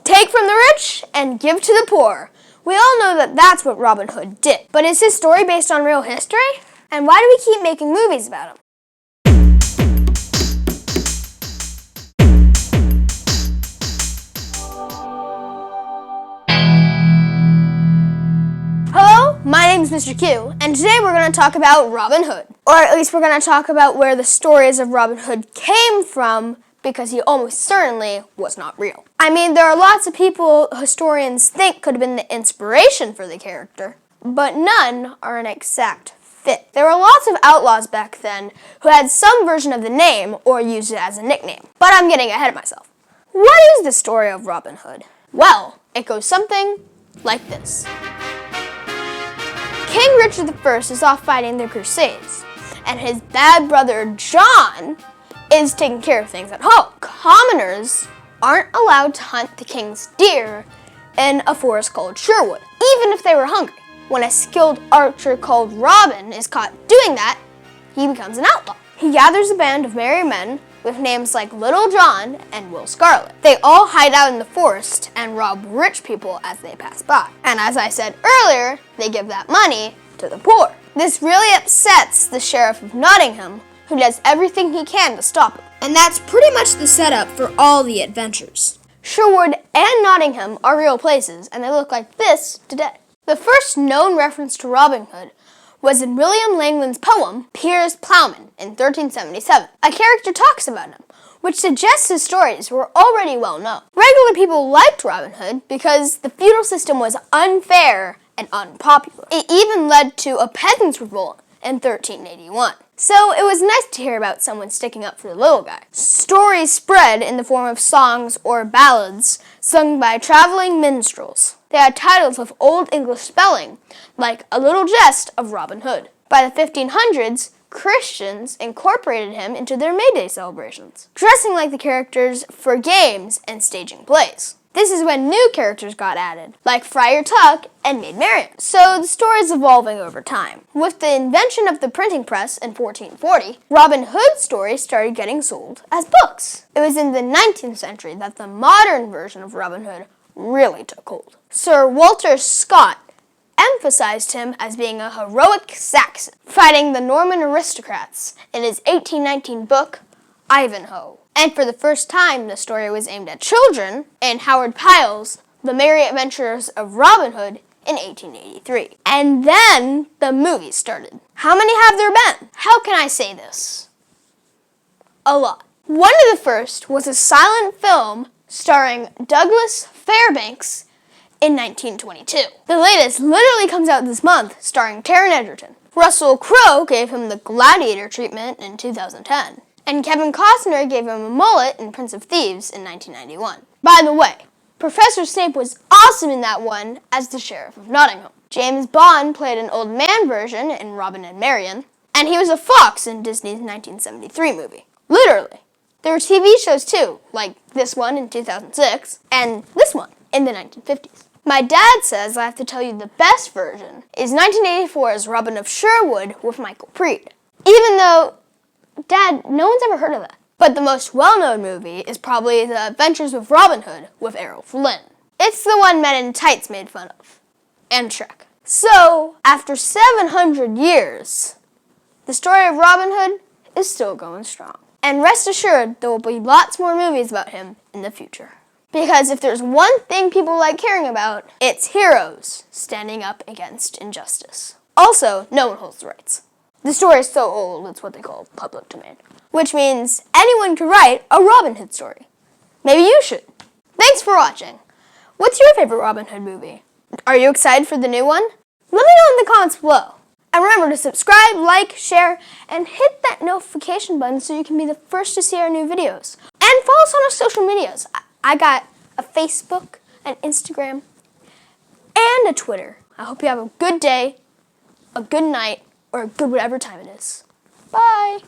Take from the rich and give to the poor. We all know that that's what Robin Hood did. But is his story based on real history? And why do we keep making movies about him? Hello, my name is Mr. Q, and today we're going to talk about Robin Hood. Or at least we're going to talk about where the stories of Robin Hood came from, because he almost certainly was not real. I mean, there are lots of people historians think could have been the inspiration for the character, but none are an exact fit. There were lots of outlaws back then who had some version of the name or used it as a nickname. But I'm getting ahead of myself. What is the story of Robin Hood? Well, it goes something like this. King Richard I is off fighting the Crusades, and his bad brother John is taking care of things at home. Commoners aren't allowed to hunt the king's deer in a forest called Sherwood, even if they were hungry. When a skilled archer called Robin is caught doing that, he becomes an outlaw. He gathers a band of merry men with names like Little John and Will Scarlet. They all hide out in the forest and rob rich people as they pass by. And as I said earlier, they give that money to the poor. This really upsets the Sheriff of Nottingham, who does everything he can to stop him. And that's pretty much the setup for all the adventures. Sherwood and Nottingham are real places, and they look like this today. The first known reference to Robin Hood was in William Langland's poem, Piers Plowman, in 1377. A character talks about him, which suggests his stories were already well known. Regular people liked Robin Hood because the feudal system was unfair and unpopular. It even led to a peasants' revolt in 1381. So it was nice to hear about someone sticking up for the little guy. Stories spread in the form of songs or ballads sung by traveling minstrels. They had titles of Old English spelling, like A Little Jest of Robin Hood. By the 1500s, Christians incorporated him into their May Day celebrations, dressing like the characters for games and staging plays. This is when new characters got added, like Friar Tuck and Maid Marian. So the story is evolving over time. With the invention of the printing press in 1440, Robin Hood's stories started getting sold as books. It was in the 19th century that the modern version of Robin Hood really took hold. Sir Walter Scott emphasized him as being a heroic Saxon, fighting the Norman aristocrats in his 1819 book, Ivanhoe. And for the first time, the story was aimed at children in Howard Pyle's The Merry Adventures of Robin Hood in 1883. And then the movies started. How many have there been? How can I say this? A lot. One of the first was a silent film starring Douglas Fairbanks in 1922. The latest literally comes out this month, starring Taron Egerton. Russell Crowe gave him the Gladiator treatment in 2010. And Kevin Costner gave him a mullet in Prince of Thieves in 1991. By the way, Professor Snape was awesome in that one as the Sheriff of Nottingham. James Bond played an old man version in Robin and Marian, and he was a fox in Disney's 1973 movie. Literally. There were TV shows too, like this one in 2006, and this one in the 1950s. My dad says I have to tell you the best version is 1984's Robin of Sherwood with Michael Preed. Even though, Dad, no one's ever heard of that. But the most well-known movie is probably The Adventures of Robin Hood with Errol Flynn. It's the one Men in Tights made fun of. And Shrek. So, after 700 years, the story of Robin Hood is still going strong. And rest assured, there will be lots more movies about him in the future. Because if there's one thing people like caring about, it's heroes standing up against injustice. Also, no one holds the rights. The story is so old, it's what they call public domain. Which means anyone could write a Robin Hood story. Maybe you should. Thanks for watching. What's your favorite Robin Hood movie? Are you excited for the new one? Let me know in the comments below. And remember to subscribe, like, share, and hit that notification button so you can be the first to see our new videos. And follow us on our social medias. I got a Facebook, an Instagram, and a Twitter. I hope you have a good day, a good night, or a good whatever time it is. Bye!